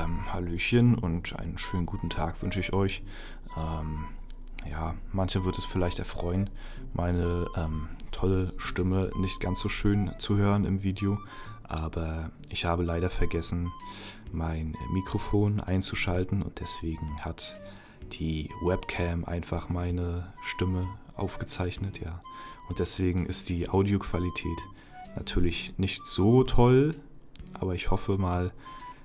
Hallöchen und einen schönen guten Tag wünsche ich euch. Manche wird es vielleicht erfreuen, meine tolle Stimme nicht ganz so schön zu hören im Video, aber ich habe leider vergessen, mein Mikrofon einzuschalten und deswegen hat die Webcam einfach meine Stimme aufgezeichnet, ja. Und deswegen ist die Audioqualität natürlich nicht so toll, aber ich hoffe mal,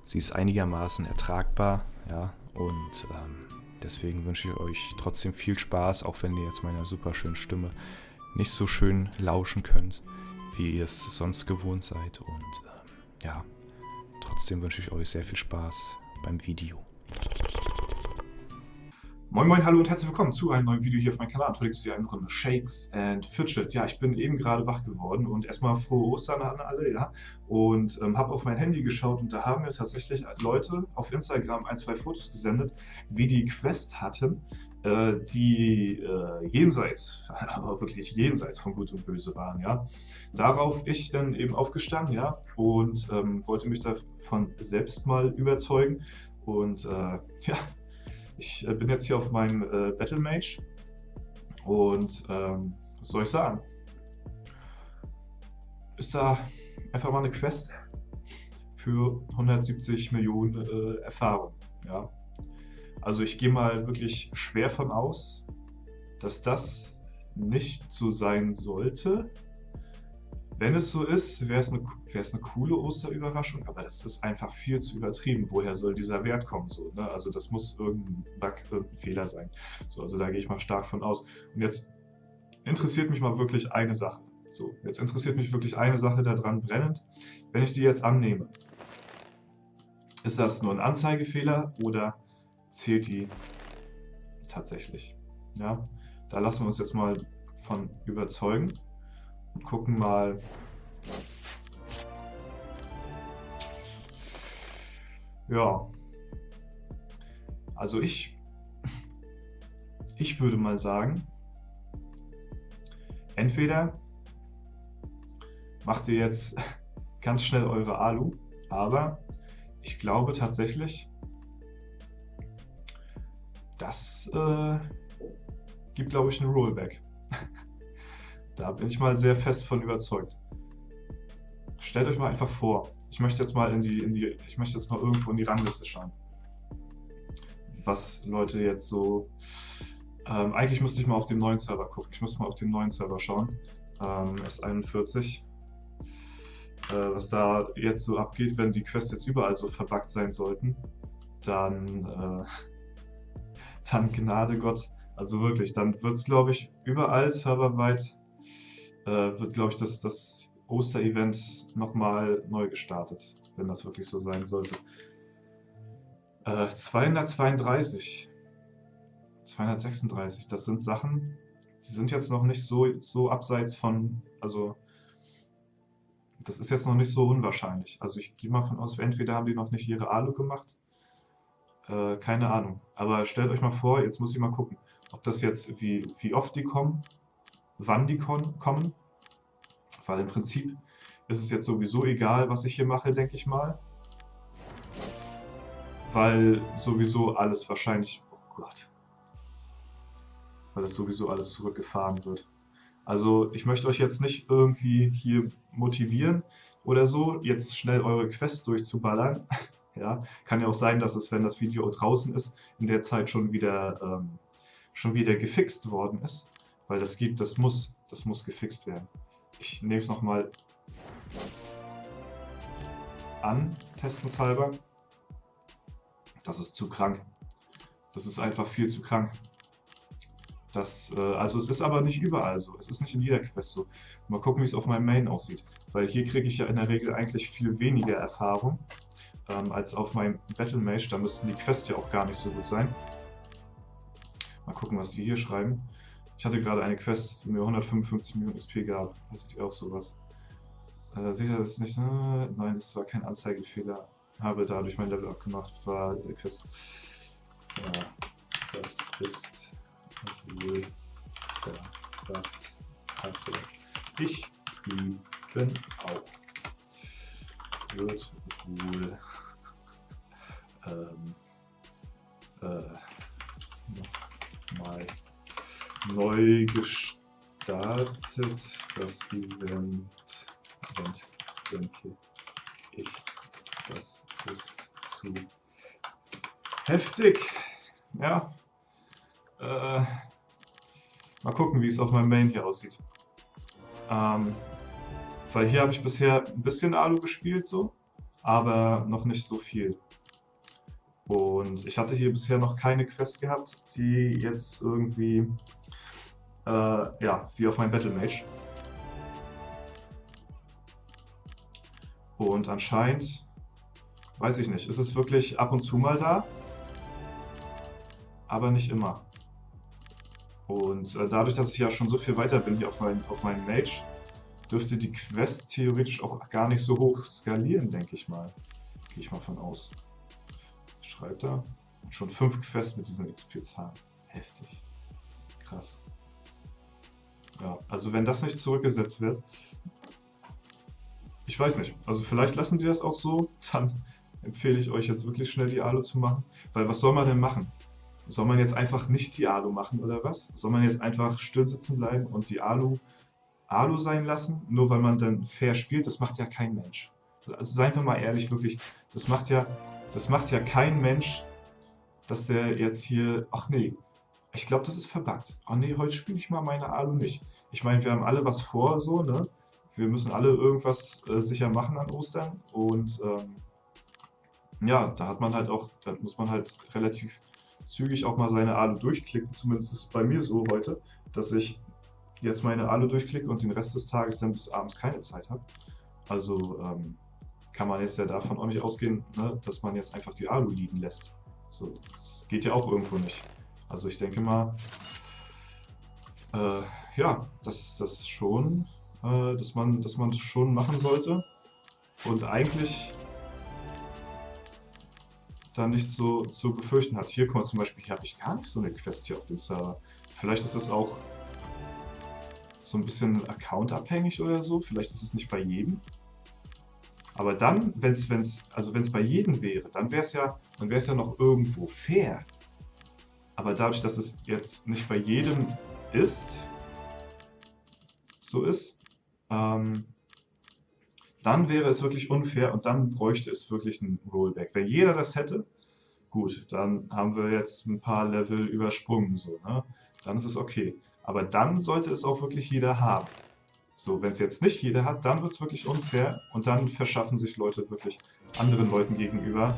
sie ist einigermaßen ertragbar, ja, und deswegen wünsche ich euch trotzdem viel Spaß, auch wenn ihr jetzt meiner super schönen Stimme nicht so schön lauschen könnt, wie ihr es sonst gewohnt seid. Und trotzdem wünsche ich euch sehr viel Spaß beim Video. Moin Moin, hallo und herzlich willkommen zu einem neuen Video hier auf meinem Kanal. Heute gibt es hier eine Runde Shakes and Fidget. Ja, ich bin eben gerade wach geworden und erstmal frohe Ostern an alle, ja. Und habe auf mein Handy geschaut und da haben mir tatsächlich Leute auf Instagram ein, zwei Fotos gesendet, wie die Quest hatten, die jenseits, aber wirklich jenseits von Gut und Böse waren, ja. Darauf ich dann eben aufgestanden, ja, und wollte mich davon selbst mal überzeugen und ich bin jetzt hier auf meinem Battle Mage und was soll ich sagen? Ist da einfach mal eine Quest für 170 Millionen Erfahrung. Ja? Also ich gehe mal wirklich schwer von aus, dass das nicht so sein sollte. Wenn es so ist, wäre es eine coole Osterüberraschung, aber das ist einfach viel zu übertrieben. Woher soll dieser Wert kommen? So, ne? Also das muss irgendein Bug, irgendein Fehler sein. So, also da gehe ich mal stark von aus. Und jetzt interessiert mich mal wirklich eine Sache. So, jetzt interessiert mich wirklich eine Sache daran brennend. Wenn ich die jetzt annehme, ist das nur ein Anzeigefehler oder zählt die tatsächlich? Ja, da lassen wir uns jetzt mal von überzeugen. Und gucken mal. Ja. Also ich würde mal sagen, entweder macht ihr jetzt ganz schnell eure Alu, aber ich glaube tatsächlich, das gibt, glaube ich, ein Rollback. Da bin ich mal sehr fest von überzeugt. Stellt euch mal einfach vor, ich möchte jetzt mal irgendwo in die Rangliste schauen. Was Leute jetzt so. Eigentlich müsste ich mal auf den neuen Server gucken. Ich müsste mal auf den neuen Server schauen. S41. Was da jetzt so abgeht, wenn die Quests jetzt überall so verbuggt sein sollten, dann Gnade Gott. Also wirklich, dann wird es, glaube ich, überall serverweit wird, glaube ich, das Oster-Event nochmal neu gestartet, wenn das wirklich so sein sollte. 232, 236, das sind Sachen, die sind jetzt noch nicht so abseits von, also das ist jetzt noch nicht so unwahrscheinlich. Also ich gehe mal von aus, entweder haben die noch nicht ihre Alu gemacht, keine Ahnung. Aber stellt euch mal vor, jetzt muss ich mal gucken, ob das jetzt, wie oft die kommen, wann die kommen, weil im Prinzip ist es jetzt sowieso egal, was ich hier mache, denke ich mal, weil sowieso alles wahrscheinlich, oh Gott, weil das sowieso alles zurückgefahren wird. Also ich möchte euch jetzt nicht irgendwie hier motivieren oder so, jetzt schnell eure Quest durchzuballern. Ja, kann ja auch sein, dass es, wenn das Video draußen ist, in der Zeit schon wieder gefixt worden ist. Weil das muss gefixt werden. Ich nehme es nochmal an, testenshalber. Das ist zu krank. Das ist einfach viel zu krank. Also es ist aber nicht überall so. Es ist nicht in jeder Quest so. Mal gucken, wie es auf meinem Main aussieht. Weil hier kriege ich ja in der Regel eigentlich viel weniger Erfahrung als auf meinem Battle Mage. Da müssten die Quests ja auch gar nicht so gut sein. Mal gucken, was die hier schreiben. Ich hatte gerade eine Quest, die mir 155 Millionen XP gab. Hattet ihr auch sowas? Sicher ist nicht. Nein, es war kein Anzeigefehler. Habe dadurch mein Level abgemacht. War der Quest. Das ist wohl verbracht hatte. Ich üben auch. Wird wohl nochmal neu gestartet. Das Event, denke ich, das ist zu heftig. Ja. Mal gucken, wie es auf meinem Main hier aussieht. Weil hier habe ich bisher ein bisschen Alu gespielt, so, aber noch nicht so viel. Und ich hatte hier bisher noch keine Quests gehabt, die jetzt irgendwie, ja, wie auf meinem Battle Mage. Und anscheinend, weiß ich nicht, ist es wirklich ab und zu mal da, aber nicht immer. Und dadurch, dass ich ja schon so viel weiter bin hier auf meinem Mage, dürfte die Quest theoretisch auch gar nicht so hoch skalieren, denke ich mal. Gehe ich mal von aus. Schreibt er. Schon 5 Quests mit diesen XP-Zahlen. Heftig. Krass. Ja, also wenn das nicht zurückgesetzt wird, ich weiß nicht. Also vielleicht lassen die das auch so, dann empfehle ich euch jetzt wirklich schnell die Alu zu machen. Weil was soll man denn machen? Soll man jetzt einfach nicht die Alu machen oder was? Soll man jetzt einfach still sitzen bleiben und die Alu sein lassen, nur weil man dann fair spielt? Das macht ja kein Mensch. Also seien wir mal ehrlich, wirklich, das macht ja kein Mensch, dass der jetzt hier, ach nee, ich glaube, das ist verbuggt. Ach nee, heute spiele ich mal meine Alu nicht. Ich meine, wir haben alle was vor, so, ne? Wir müssen alle irgendwas sicher machen an Ostern und ja, da hat man halt auch, da muss man halt relativ zügig auch mal seine Alu durchklicken, zumindest ist es bei mir so heute, dass ich jetzt meine Alu durchklicke und den Rest des Tages dann bis abends keine Zeit habe. Also kann man jetzt ja davon auch nicht ausgehen, ne, dass man jetzt einfach die Alu liegen lässt. So, das geht ja auch irgendwo nicht. Also ich denke mal, ja, das schon, dass man das schon machen sollte und eigentlich da nichts so zu befürchten hat. Hier kommt zum Beispiel, hier habe ich gar nicht so eine Quest hier auf dem Server. Vielleicht ist es auch so ein bisschen Account-abhängig oder so. Vielleicht ist es nicht bei jedem. Aber dann, wenn es bei jedem wäre, dann wäre es ja noch irgendwo fair. Aber dadurch, dass es jetzt nicht bei jedem so ist, dann wäre es wirklich unfair und dann bräuchte es wirklich ein Rollback. Wenn jeder das hätte, gut, dann haben wir jetzt ein paar Level übersprungen, so, ne? Dann ist es okay. Aber dann sollte es auch wirklich jeder haben. So, wenn es jetzt nicht jeder hat, dann wird es wirklich unfair und dann verschaffen sich Leute wirklich anderen Leuten gegenüber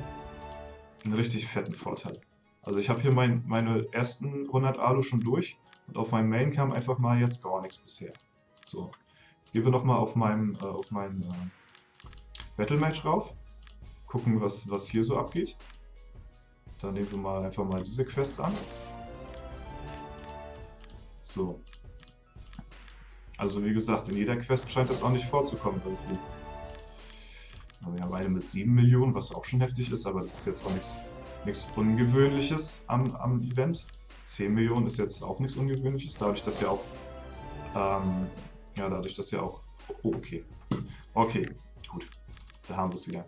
einen richtig fetten Vorteil. Also ich habe hier meine ersten 100 Alu schon durch und auf meinem Main kam einfach mal jetzt gar nichts bisher. So, jetzt gehen wir nochmal auf meinen Battle Mage rauf, gucken, was hier so abgeht. Dann nehmen wir einfach mal diese Quest an. So. Also wie gesagt, in jeder Quest scheint das auch nicht vorzukommen irgendwie. Wir haben eine mit 7 Millionen, was auch schon heftig ist, aber das ist jetzt auch nichts Ungewöhnliches am Event. 10 Millionen ist jetzt auch nichts Ungewöhnliches, dadurch, dass ja auch oh, okay. Okay, gut. Da haben wir es wieder.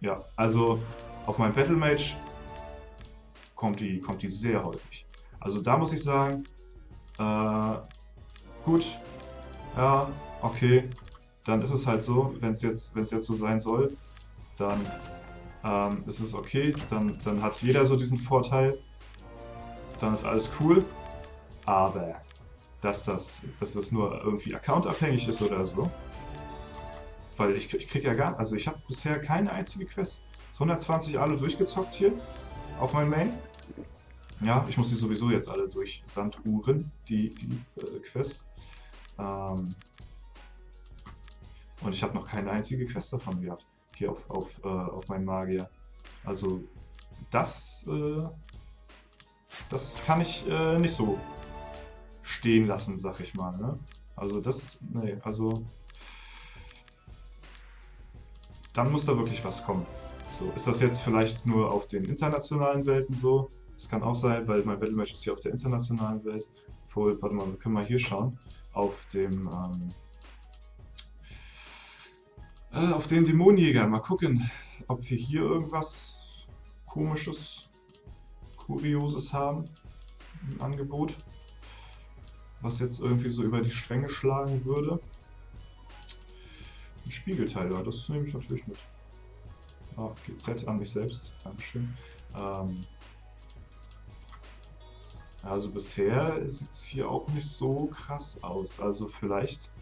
Ja, also auf meinem Battle Mage kommt die sehr häufig. Also da muss ich sagen, gut, ja, okay, dann ist es halt so, wenn es jetzt so sein soll, dann ist es okay, dann hat jeder so diesen Vorteil, dann ist alles cool, aber dass das nur irgendwie accountabhängig ist oder so, weil ich krieg ja also ich habe bisher keine einzige Quest. 120 alle durchgezockt hier auf meinem Main. Ja, ich muss die sowieso jetzt alle durch Sanduhren, die Quest. Und ich habe noch keine einzige Quest davon gehabt, hier auf meinem Magier. Also das kann ich nicht so stehen lassen, sag ich mal. Ne? Also dann muss da wirklich was kommen. So, ist das jetzt vielleicht nur auf den internationalen Welten so? Das kann auch sein, weil mein Battle Mage ist hier auf der internationalen Welt. Obwohl, warte mal, wir können mal hier schauen. Auf dem Dämonenjäger. Mal gucken. ob wir hier irgendwas Komisches, Kurioses haben im Angebot, was jetzt irgendwie so über die Stränge schlagen würde. Ein Spiegelteil, ja, das nehme ich natürlich mit. Ah, GZ an mich selbst, Dankeschön. Also bisher sieht es hier auch nicht so krass aus. Also vielleicht.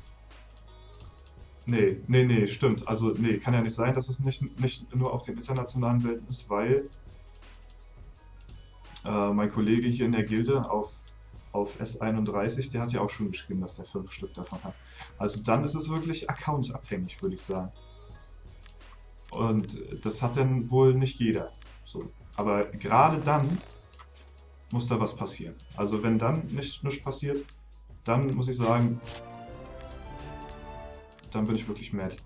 Nee, stimmt. Also nee, kann ja nicht sein, dass es nicht nur auf den internationalen Welten ist, weil mein Kollege hier in der Gilde auf S31, der hat ja auch schon geschrieben, dass der 5 Stück davon hat. Also dann ist es wirklich accountabhängig, würde ich sagen. Und das hat dann wohl nicht jeder. So. Aber gerade dann muss da was passieren. Also wenn dann nichts passiert, dann muss ich sagen, dann bin ich wirklich mad.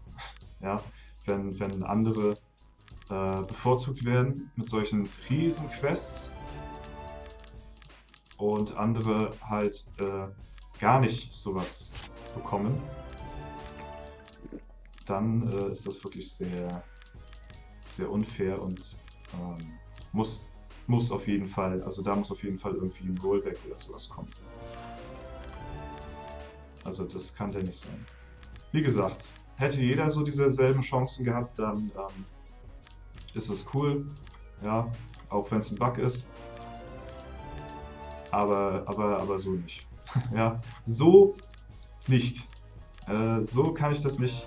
Ja, wenn andere bevorzugt werden mit solchen riesen Quests und andere halt gar nicht sowas bekommen, dann ist das wirklich sehr, sehr unfair und muss auf jeden Fall, also da muss auf jeden Fall irgendwie ein Rollback oder sowas kommen. Also das kann der nicht sein. Wie gesagt, hätte jeder so dieselben Chancen gehabt, dann ist es cool, ja, auch wenn es ein Bug ist. Aber so nicht. Ja, so nicht. So kann ich das nicht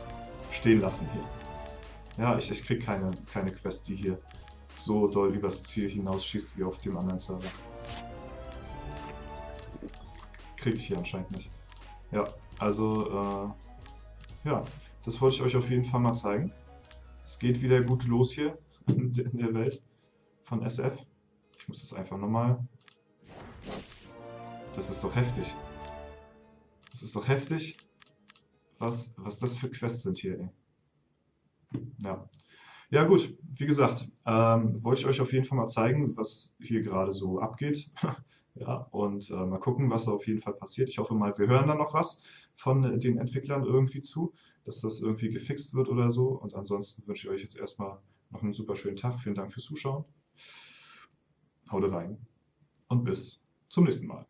stehen lassen hier. Ja, ich krieg keine Quest, die hier so doll übers Ziel hinausschießt wie auf dem anderen Server. Krieg ich hier anscheinend nicht. Ja, also, ja, das wollte ich euch auf jeden Fall mal zeigen. Es geht wieder gut los hier in der Welt von SF. Ich muss das einfach nochmal. Das ist doch heftig. Das ist doch heftig, was das für Quests sind hier, ey. Ja. Ja gut, wie gesagt, wollte ich euch auf jeden Fall mal zeigen, was hier gerade so abgeht. Ja, und mal gucken, was da auf jeden Fall passiert. Ich hoffe mal, wir hören dann noch was von den Entwicklern irgendwie zu, dass das irgendwie gefixt wird oder so. Und ansonsten wünsche ich euch jetzt erstmal noch einen super schönen Tag. Vielen Dank fürs Zuschauen. Haut rein und bis zum nächsten Mal.